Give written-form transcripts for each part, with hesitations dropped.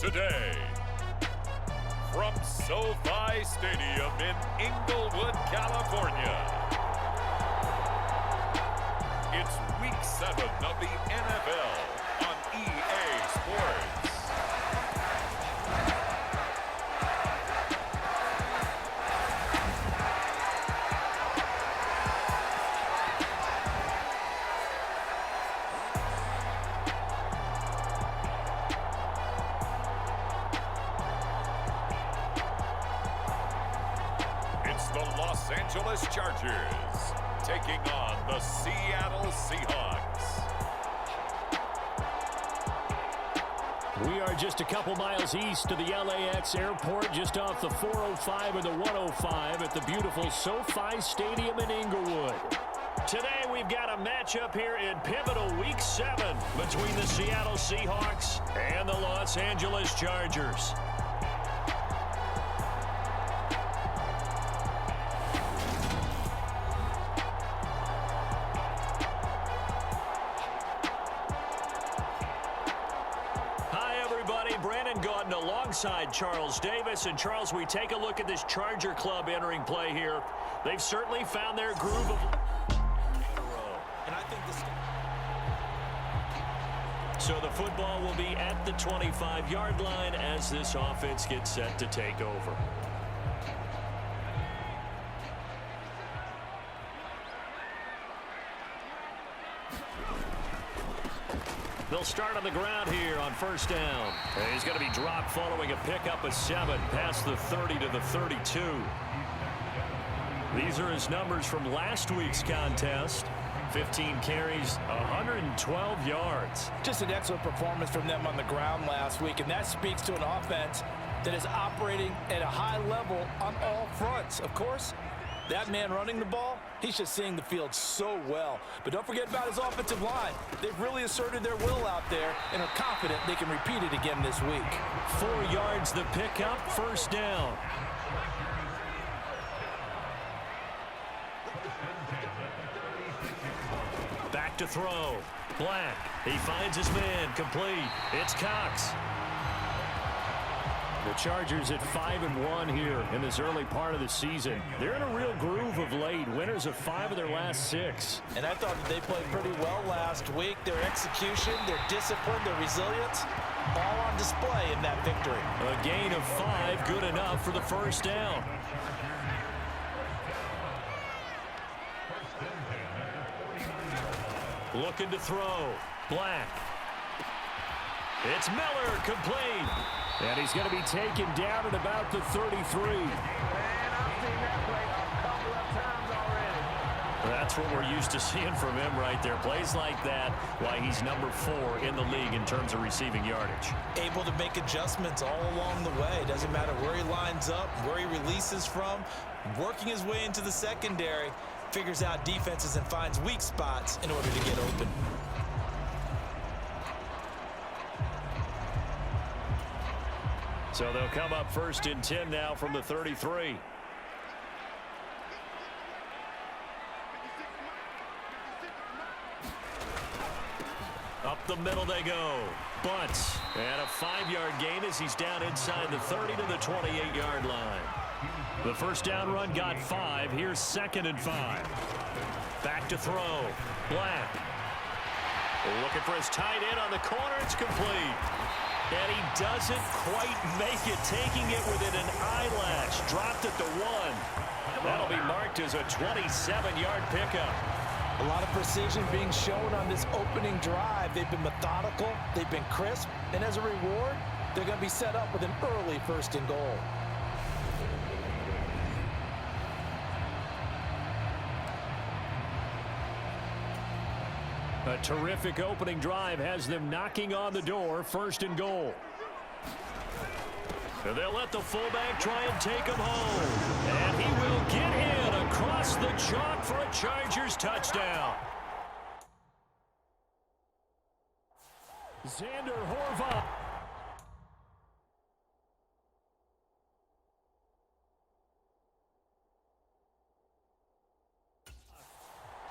today. From SoFi Stadium in Inglewood, California, it's Week 7 of the NFL on EA Sports. The Los Angeles Chargers taking on the Seattle Seahawks. We are just a couple miles east of the LAX airport, just off the 405 and the 105 at the beautiful SoFi Stadium in Inglewood. Today we've got a matchup here in pivotal Week 7 between the Seattle Seahawks and the Los Angeles Chargers. Alongside Charles Davis. And Charles, we take a look at this Charger club entering play here. They've certainly found their groove of and I think so the football will be at the 25-yard line as this offense gets set to take over. They'll start on the ground here on first down. And he's going to be dropped following a pickup of 7 past the 30 to the 32. These are his numbers from last week's contest. 15 carries, 112 yards. Just an excellent performance from them on the ground last week, and that speaks to an offense that is operating at a high level on all fronts. Of course, that man running the ball, he's just seeing the field so well. But don't forget about his offensive line. They've really asserted their will out there and are confident they can repeat it again this week. 4 yards the pickup, first down. Back to throw. Black. He finds his man. Complete. It's Cox. The Chargers at 5-1 here in this early part of the season. They're in a real groove of late. Winners of 5 of their last 6. And I thought that they played pretty well last week. Their execution, their discipline, their resilience, all on display in that victory. A gain of 5, good enough for the first down. Looking to throw. Black. It's Miller, complete. And he's going to be taken down at about the 33. Man, I've seen that play a couple of times already. That's what we're used to seeing from him right there. Plays like that, why he's number 4 in the league in terms of receiving yardage. Able to make adjustments all along the way. Doesn't matter where he lines up, where he releases from. Working his way into the secondary, figures out defenses and finds weak spots in order to get open. So they'll come up first and 10 now from the 33. Up the middle they go. Bunts. And a 5-yard gain as he's down inside the 30 to the 28-yard line. The first down run got 5. Here's 2nd and 5. Back to throw. Black. Looking for his tight end on the corner. It's complete. And he doesn't quite make it, taking it within an eyelash. Dropped at the 1. That'll be marked as a 27-yard pickup. A lot of precision being shown on this opening drive. They've been methodical, they've been crisp, and as a reward, they're going to be set up with an early 1st and goal. A terrific opening drive has them knocking on the door, 1st and goal. And they'll let the fullback try and take him home. And he will get in across the chalk for a Chargers touchdown. Xander Horvath.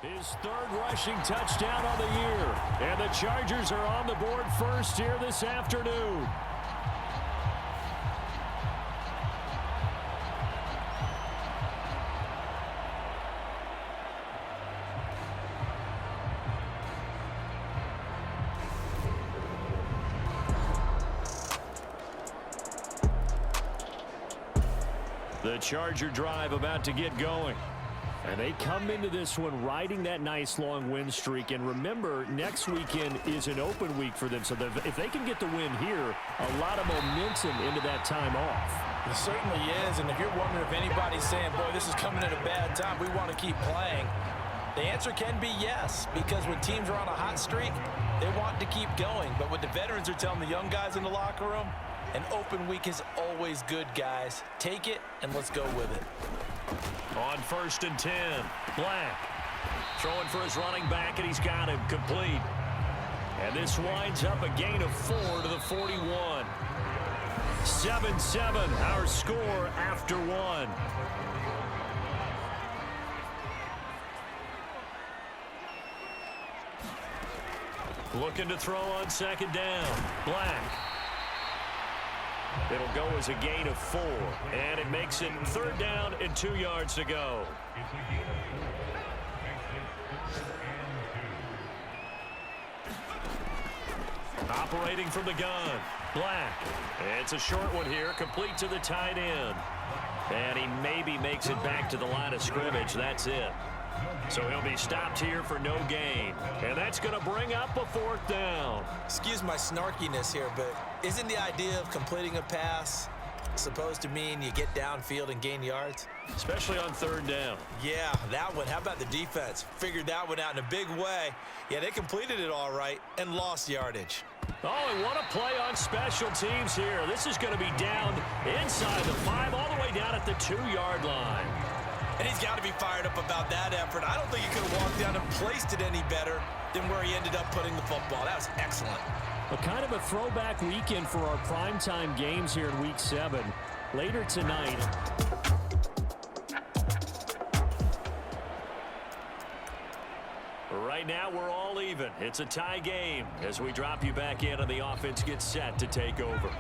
His 3rd rushing touchdown on the year. And the Chargers are on the board first here this afternoon. The Charger drive about to get going. And they come into this one riding that nice long win streak. And remember, next weekend is an open week for them. So if they can get the win here, a lot of momentum into that time off. It certainly is. And if you're wondering if anybody's saying, boy, this is coming at a bad time, we want to keep playing, the answer can be yes. Because when teams are on a hot streak, they want to keep going. But what the veterans are telling the young guys in the locker room, an open week is always good, guys. Take it, and let's go with it. On 1st and 10, Black throwing for his running back, and he's got him complete. And this winds up a gain of 4 to the 41. 7-7, our score after one. Looking to throw on 2nd down. Black. It'll go as a gain of 4, and it makes it 3rd down and 2 yards to go. Operating from the gun, Black. It's a short one here, complete to the tight end. And he maybe makes it back to the line of scrimmage. That's it. So he'll be stopped here for no gain. And that's going to bring up a 4th down. Excuse my snarkiness here, but isn't the idea of completing a pass supposed to mean you get downfield and gain yards? Especially on 3rd down. Yeah, that one. How about the defense? Figured that one out in a big way. Yeah, they completed it all right and lost yardage. Oh, and what a play on special teams here. This is going to be down inside the 5, all the way down at the 2-yard line. And he's got to be fired up about that effort. I don't think he could have walked down and placed it any better than where he ended up putting the football. That was excellent. A kind of a throwback weekend for our primetime games here in Week 7. Later tonight. Right now, we're all even. It's a tie game as we drop you back in and the offense gets set to take over.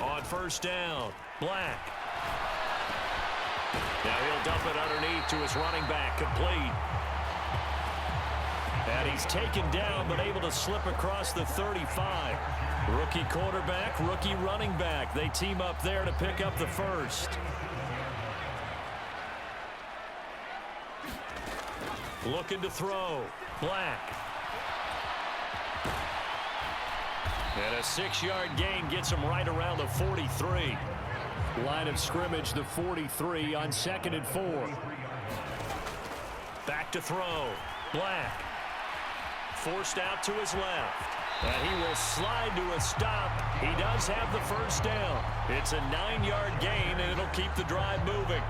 On 1st down, Black. Now he'll dump it underneath to his running back, complete. And he's taken down but able to slip across the 35. Rookie quarterback, rookie running back. They team up there to pick up the 1st. Looking to throw, Black. And a 6-yard gain gets him right around the 43. Line of scrimmage, the 43 on 2nd and 4. Back to throw, Black. Forced out to his left. And he will slide to a stop. He does have the 1st down. It's a 9-yard gain, and it'll keep the drive moving.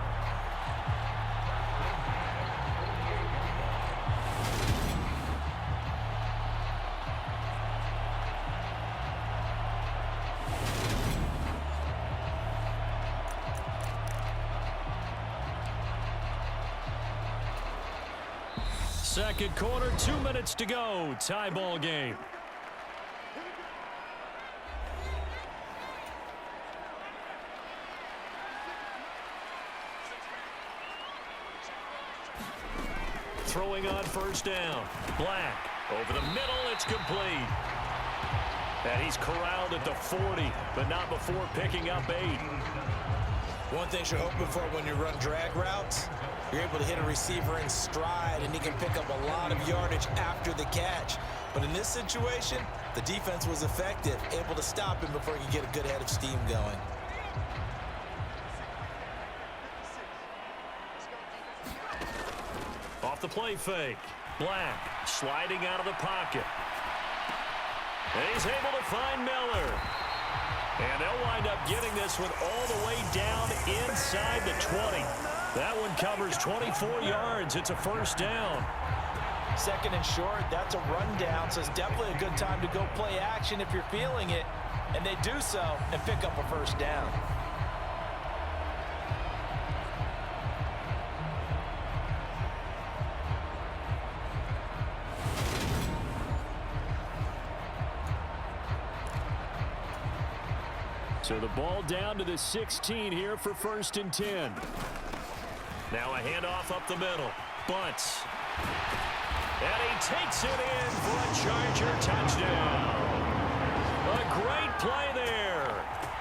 Second quarter, 2 minutes to go. Tie ball game. Throwing on 1st down. Black. Over the middle, it's complete. And he's corralled at the 40, but not before picking up 8. One thing you're hoping for when you run drag routes, you're able to hit a receiver in stride, and he can pick up a lot of yardage after the catch. But in this situation, the defense was effective, able to stop him before he could get a good head of steam going. Off the play fake. Black sliding out of the pocket. And he's able to find Miller. And they'll wind up getting this one all the way down inside the 20. That one covers 24 yards. It's a 1st down. 2nd and short, that's a rundown, so it's definitely a good time to go play action if you're feeling it. And they do so and pick up a 1st down. So the ball down to the 16 here for 1st and 10. Now a handoff up the middle. Bunts. And he takes it in for a Charger touchdown. A great play there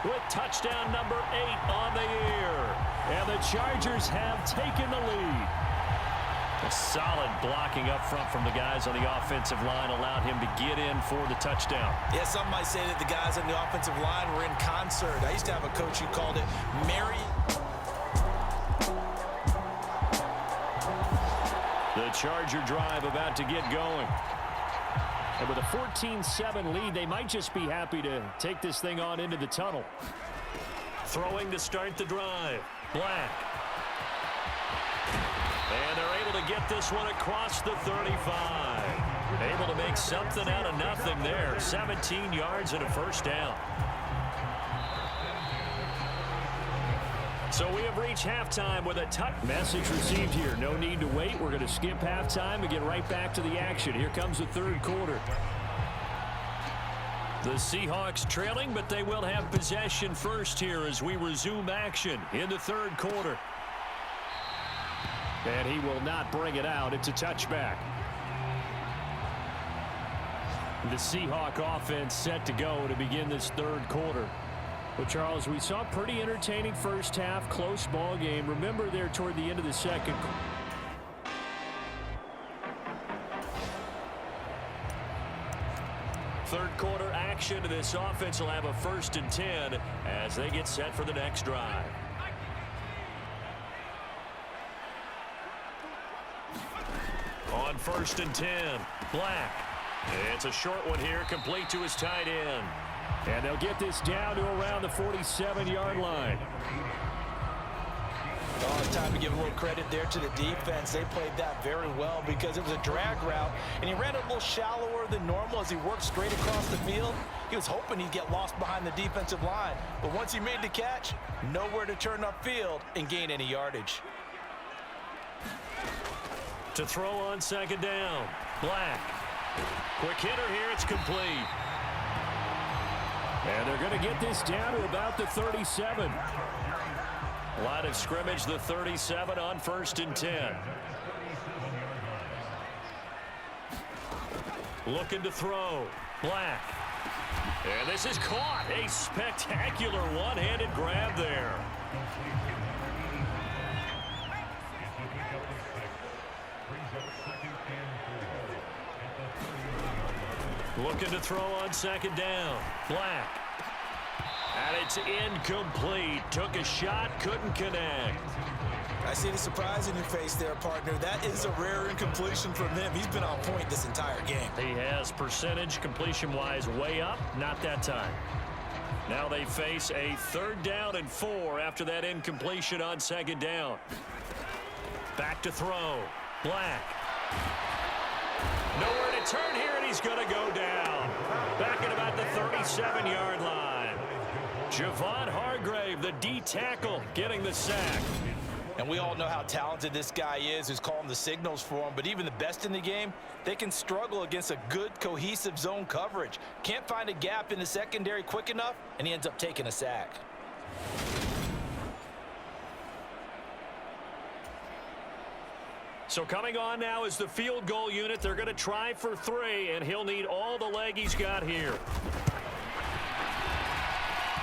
with touchdown number 8 on the year. And the Chargers have taken the lead. A solid blocking up front from the guys on the offensive line allowed him to get in for the touchdown. Yeah, some might say that the guys on the offensive line were in concert. I used to have a coach who called it Mary. The Charger drive about to get going. And with a 14-7 lead, they might just be happy to take this thing on into the tunnel. Throwing to start the drive. Black. And they're able to get this one across the 35. Able to make something out of nothing there. 17 yards and a first down. So we have reached halftime with a message received here. No need to wait. We're going to skip halftime and get right back to the action. Here comes the third quarter. The Seahawks trailing, but they will have possession first here as we resume action in the third quarter. And he will not bring it out. It's a touchback. The Seahawk offense set to go to begin this third quarter. Well, Charles, we saw a pretty entertaining first half, close ball game. Remember there toward the end of the second. Third quarter action. This offense will have a 1st and 10 as they get set for the next drive. On 1st and 10, Black. It's a short one here, complete to his tight end. And they'll get this down to around the 47-yard line. Oh, time to give a little credit there to the defense. They played that very well because it was a drag route, and he ran it a little shallower than normal as he worked straight across the field. He was hoping he'd get lost behind the defensive line, but once he made the catch, nowhere to turn upfield and gain any yardage. To throw on 2nd down, Black. Quick hitter here, it's complete. And they're going to get this down to about the 37. Line of scrimmage, the 37 on 1st and 10. Looking to throw. Black. And this is caught. A spectacular one-handed grab there. Looking to throw on 2nd down. Black. And it's incomplete. Took a shot, couldn't connect. I see the surprise in your face there, partner. That is a rare incompletion from him. He's been on point this entire game. He has percentage completion-wise way up. Not that time. Now they face a 3rd down and 4 after that incompletion on 2nd down. Back to throw. Black. Nowhere to turn here, and he's going to go down. Back at about the 37-yard line. Javon Hargrave, the D tackle, getting the sack. And we all know how talented this guy is who's calling the signals for him. But even the best in the game, they can struggle against a good, cohesive zone coverage. Can't find a gap in the secondary quick enough, and he ends up taking a sack. So coming on now is the field goal unit. They're going to try for 3, and he'll need all the leg he's got here.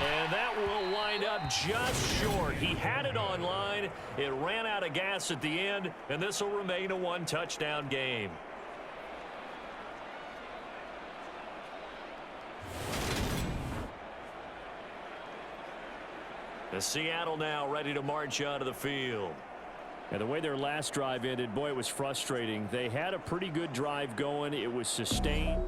And that will wind up just short. He had it online. It ran out of gas at the end, and this will remain a 1-touchdown game. The Seattle now ready to march onto the field. And the way their last drive ended, boy, it was frustrating. They had a pretty good drive going. It was sustained.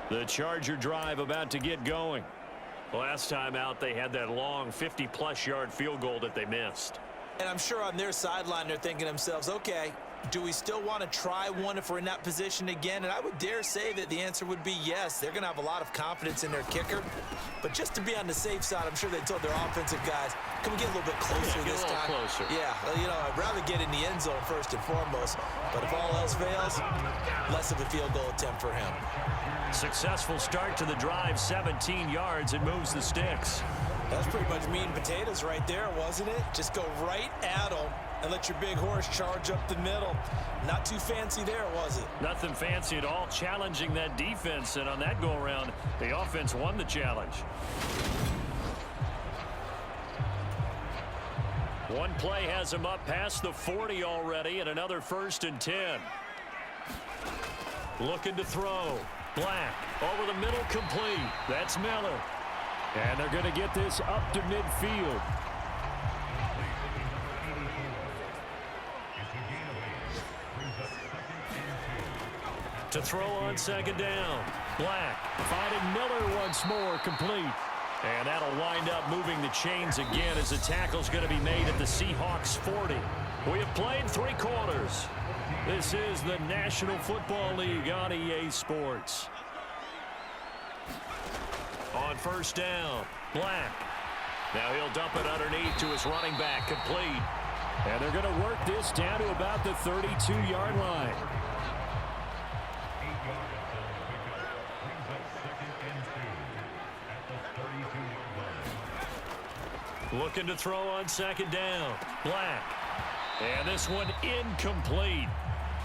The Charger drive about to get going. Last time out, they had that long 50-plus yard field goal that they missed. And I'm sure on their sideline, they're thinking to themselves, okay, do we still want to try one if we're in that position again? And I would dare say that the answer would be yes. They're going to have a lot of confidence in their kicker. But just to be on the safe side, I'm sure they told their offensive guys, can we get a little bit closer this time? Closer. Yeah, well, you know, I'd rather get in the end zone first and foremost. But if all else fails, less of a field goal attempt for him. Successful start to the drive, 17 yards. It moves the sticks. That's pretty much meat and potatoes right there, wasn't it? Just go right at them and let your big horse charge up the middle. Not too fancy there, was it? Nothing fancy at all, challenging that defense, and on that go-around, the offense won the challenge. One play has him up past the 40 already, and another 1st and 10. Looking to throw. Black over the middle, complete. That's Miller. And they're going to get this up to midfield. To throw on 2nd down. Black finding Miller once more, complete. And that'll wind up moving the chains again as the tackle's going to be made at the Seahawks 40. We have played 3 quarters. This is the National Football League on EA Sports. On 1st down, Black. Now he'll dump it underneath to his running back, complete. And they're going to work this down to about the 32-yard line. Looking to throw on 2nd down, Black. And this one incomplete.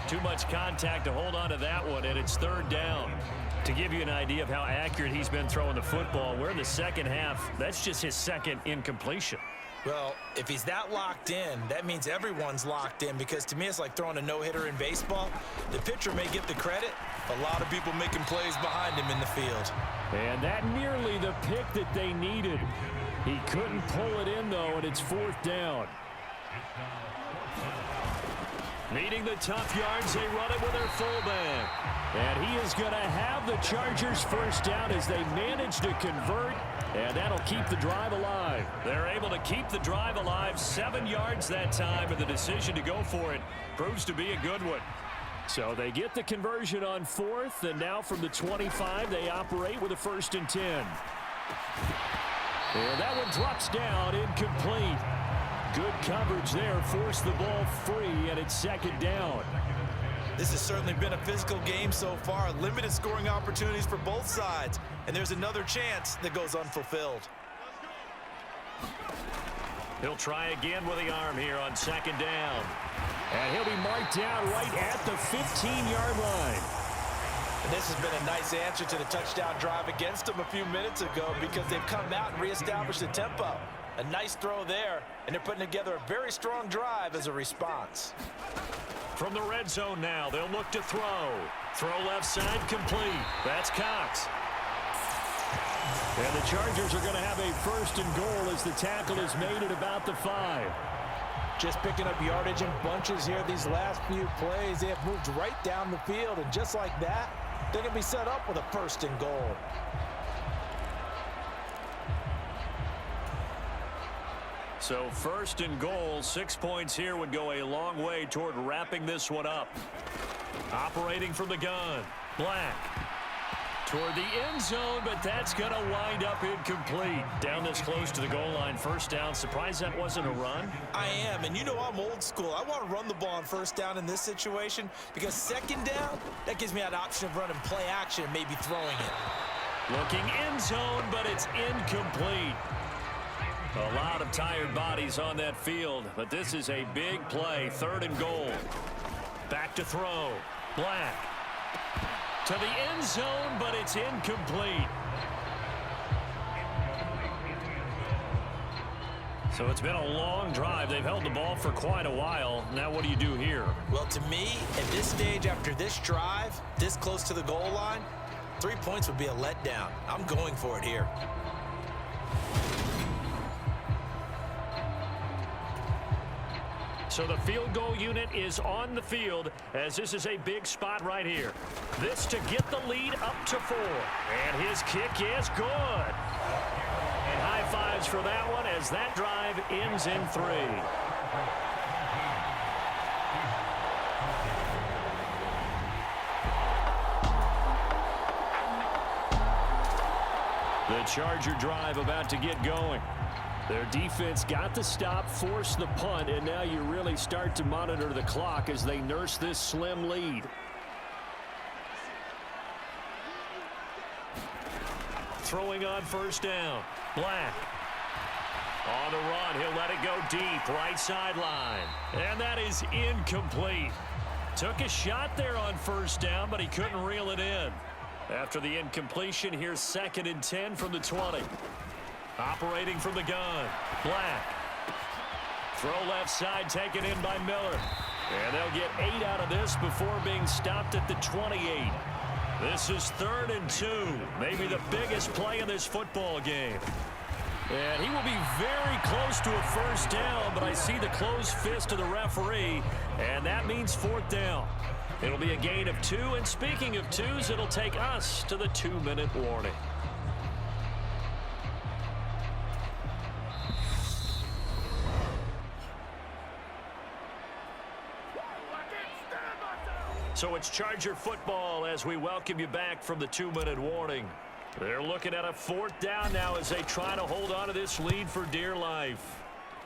Too much contact to hold on to that one, and it's 3rd down. To give you an idea of how accurate he's been throwing the football, we're in the second half. That's just his 2nd incompletion. Well, if he's that locked in, that means everyone's locked in, because to me it's like throwing a no-hitter in baseball. The pitcher may get the credit, a lot of people making plays behind him in the field. And that nearly the pick that they needed. He couldn't pull it in, though, and it's 4th down. Needing the tough yards, they run it with their fullback. And he is going to have the Chargers 1st down as they manage to convert, and that'll keep the drive alive. They're able to keep the drive alive, 7 yards that time, and the decision to go for it proves to be a good one. So they get the conversion on 4th, and now from the 25, they operate with a 1st and 10. And that one drops down, incomplete. Good coverage there, forced the ball free, and it's 2nd down. This has certainly been a physical game so far. Limited scoring opportunities for both sides. And there's another chance that goes unfulfilled. He'll try again with the arm here on 2nd down. And he'll be marked down right at the 15-yard line. And this has been a nice answer to the touchdown drive against them a few minutes ago, because they've come out and reestablished the tempo. A nice throw there, and they're putting together a very strong drive as a response. From the red zone now, they'll look to throw. Throw left side, complete. That's Cox. And the Chargers are going to have a 1st and goal as the tackle is made at about the 5. Just picking up yardage in bunches here these last few plays. They have moved right down the field, and just like that, they're going to be set up with a 1st and goal. So 1st and goal, 6 points here would go a long way toward wrapping this one up. Operating from the gun, Black. Toward the end zone, but that's going to wind up incomplete. Down this close to the goal line, 1st down. Surprised that wasn't a run? I am, and you know I'm old school. I want to run the ball on 1st down in this situation, because 2nd down, that gives me that option of running play action and maybe throwing it. Looking end zone, but it's incomplete. A lot of tired bodies on that field, but this is a big play. 3rd and goal. Back to throw. Black. To the end zone, but it's incomplete. So it's been a long drive. They've held the ball for quite a while. Now what do you do here? Well, to me, at this stage after this drive, this close to the goal line, 3 points would be a letdown. I'm going for it here. So the field goal unit is on the field, as this is a big spot right here. This to get the lead up to 4. And his kick is good. And high fives for that one as that drive ends in 3. The Charger drive about to get going. Their defense got the stop, forced the punt, and now you really start to monitor the clock as they nurse this slim lead. Throwing on 1st down. Black. On the run, he'll let it go deep, right sideline. And that is incomplete. Took a shot there on first down, but he couldn't reel it in. After the incompletion, here's 2nd and 10 from the 20. Operating from the gun, Black. Throw left side, taken in by Miller. And they'll get 8 out of this before being stopped at the 28. This is 3rd and 2, maybe the biggest play in this football game. And he will be very close to a first down, but I see the closed fist of the referee, and that means 4th down. It'll be a gain of 2, and speaking of 2s, it'll take us to the 2-minute warning. So it's Charger football as we welcome you back from the 2-minute warning. They're looking at a 4th down now as they try to hold on to this lead for dear life.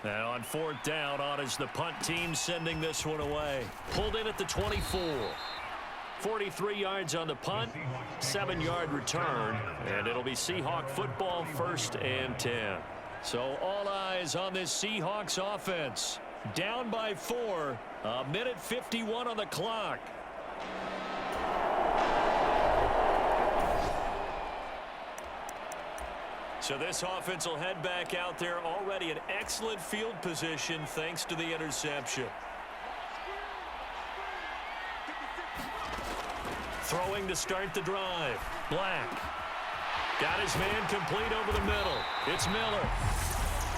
Now on 4th down, on is the punt team sending this one away. Pulled in at the 24. 43 yards on the punt, 7-yard return, and it'll be Seahawk football 1st and 10. So all eyes on this Seahawks offense. Down by 4, 1:51 on the clock. So this offense will head back out there, already in excellent field position thanks to the interception. Throwing to start the drive. Black. Got his man complete over the middle. It's Miller.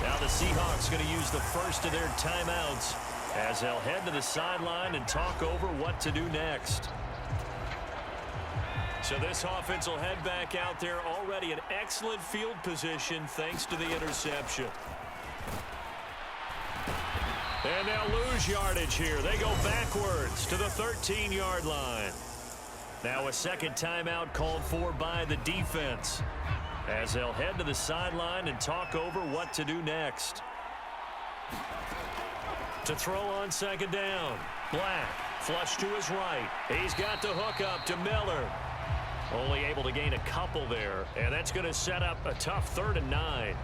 Now the Seahawks going to use the first of their timeouts as they'll head to the sideline and talk over what to do next. So this offense will head back out there, already in excellent field position thanks to the interception. And they'll lose yardage here. They go backwards to the 13-yard line. Now a second timeout called for by the defense as they'll head to the sideline and talk over what to do next. To throw on 2nd down, Black, flush to his right. He's got the hook up to Miller. Only able to gain a couple there, and that's going to set up a tough 3rd and 9.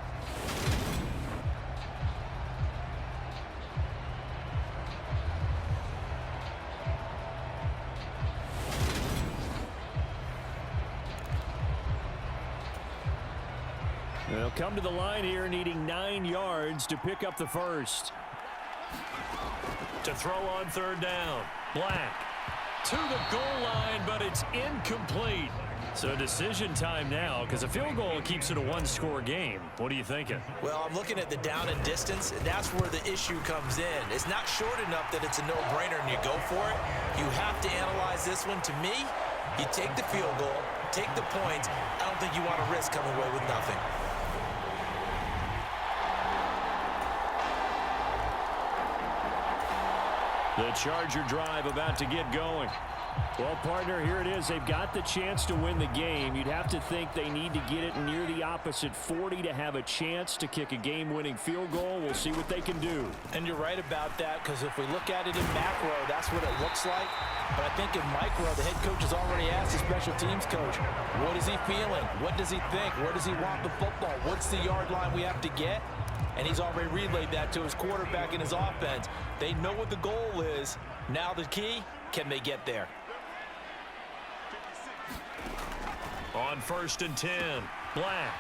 They'll come to the line here needing 9 yards to pick up the first. To throw on 3rd down, Black. To the goal line, but it's incomplete. So decision time now, because a field goal keeps it a 1-score game. What are you thinking? Well, I'm looking at the down and distance, and that's where the issue comes in. It's not short enough that it's a no-brainer and you go for it. You have to analyze this one. To me, you take the field goal, take the points. I don't think you want to risk coming away with nothing. The Charger drive about to get going. Well, partner, here it is. They've got the chance to win the game. You'd have to think they need to get it near the opposite 40 to have a chance to kick a game-winning field goal. We'll see what they can do. And you're right about that, because if we look at it in macro, that's what it looks like. But I think in micro, the head coach has already asked the special teams coach, what is he feeling? What does he think? Where does he want the football? What's the yard line we have to get? And he's already relayed that to his quarterback and his offense. They know what the goal is. Now the key, can they get there? On 1st and 10, Black.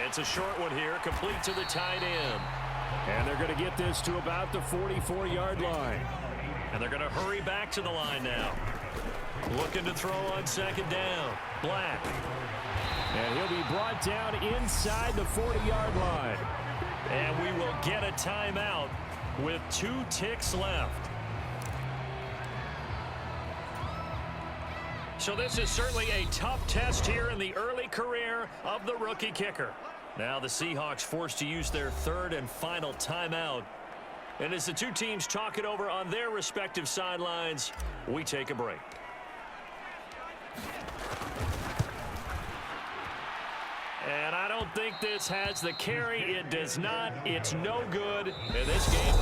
It's a short one here, complete to the tight end. And they're going to get this to about the 44-yard line. And they're going to hurry back to the line now. Looking to throw on 2nd down, Black. And he'll be brought down inside the 40-yard line. And we will get a timeout with 2 ticks left. So this is certainly a tough test here in the early career of the rookie kicker. Now the Seahawks forced to use their 3rd and final timeout. And as the two teams talk it over on their respective sidelines, we take a break. And I don't think this has the carry. It does not. It's no good in this game.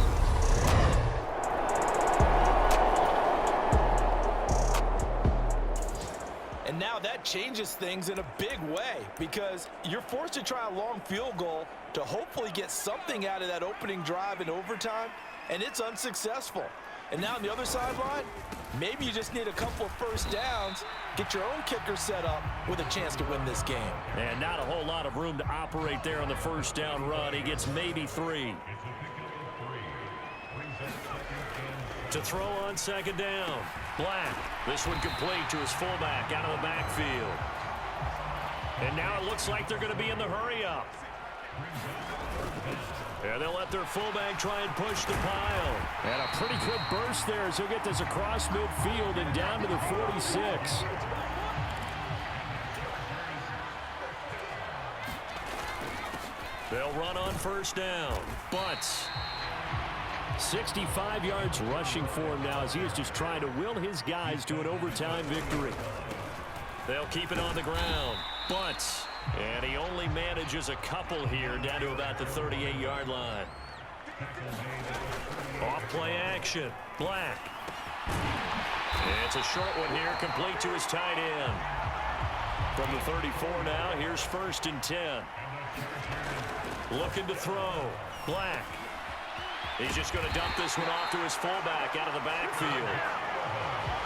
And now that that changes things in a big way because you're forced to try a long field goal to hopefully get something out of that opening drive in overtime, and it's unsuccessful. And now on the other sideline, maybe you just need a couple of first downs, get your own kicker set up with a chance to win this game. And not a whole lot of room to operate there on the first down run. He gets maybe 3. To throw on second down. Black. This one complete to his fullback out of the backfield. And now it looks like they're going to be in the hurry-up. And they'll let their fullback try and push the pile. And a pretty quick burst there as he'll get this across midfield and down to the 46. They'll run on first down. Bunts. 65 yards rushing for him now as he is just trying to will his guys to an overtime victory. They'll keep it on the ground. Bunts. And he only manages a couple here down to about the 38-yard line. Off play action. Black. It's a short one here, complete to his tight end. From the 34 now, here's 1st and 10. Looking to throw. Black. He's just going to dump this one off to his fullback out of the backfield.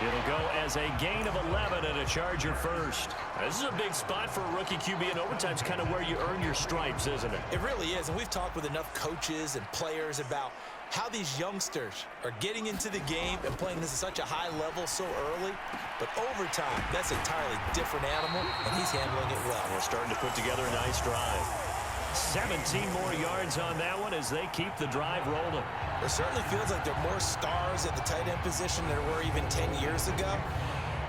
It'll go as a gain of 11 and a Charger first. This is a big spot for a rookie QB, and overtime's kind of where you earn your stripes, isn't it? It really is, and we've talked with enough coaches and players about how these youngsters are getting into the game and playing this at such a high level so early. But overtime, that's an entirely different animal, and he's handling it well. We're starting to put together a nice drive. 17 more yards on that one as they keep the drive rolling. It certainly feels like there are more stars at the tight end position than there were even 10 years ago.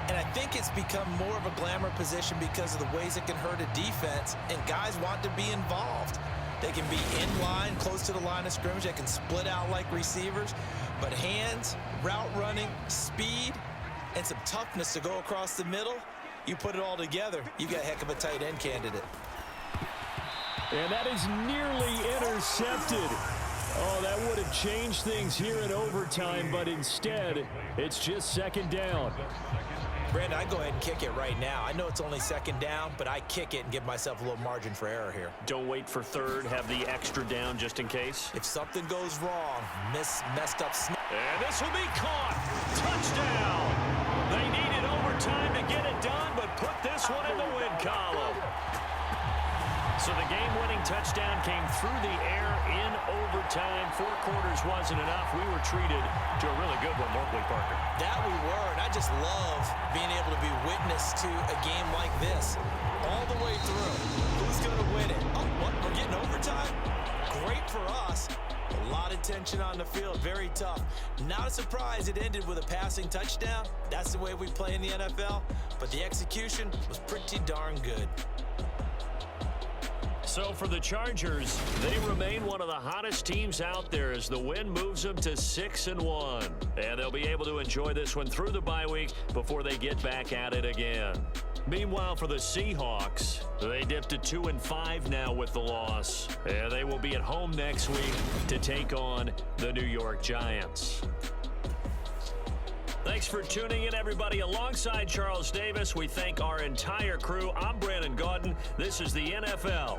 And I think it's become more of a glamour position because of the ways it can hurt a defense, and guys want to be involved. They can be in line, close to the line of scrimmage. They can split out like receivers. But hands, route running, speed, and some toughness to go across the middle, you put it all together, you got a heck of a tight end candidate. And that is nearly intercepted. Oh, that would have changed things here in overtime, but instead, it's just second down. Brandon, I go ahead and kick it right now. I know it's only second down, but I kick it and give myself a little margin for error here. Don't wait for third. Have the extra down just in case. If something goes wrong, messed up snap. And this will be caught. Touchdown. They needed overtime to get it done, but put this one in the win column. So the game-winning touchdown came through the air in overtime. 4 quarters wasn't enough. We were treated to a really good one, weren't we, Parker? That we were, and I just love being able to be witness to a game like this all the way through. Who's going to win it? Oh, what? We're getting overtime? Great for us. A lot of tension on the field, very tough. Not a surprise it ended with a passing touchdown. That's the way we play in the NFL, but the execution was pretty darn good. So for the Chargers, they remain one of the hottest teams out there as the win moves them to 6-1. And they'll be able to enjoy this one through the bye week before they get back at it again. Meanwhile, for the Seahawks, they dipped to 2-5 now with the loss. And they will be at home next week to take on the New York Giants. Thanks for tuning in, everybody. Alongside Charles Davis, we thank our entire crew. I'm Brandon Gaudin. This is the NFL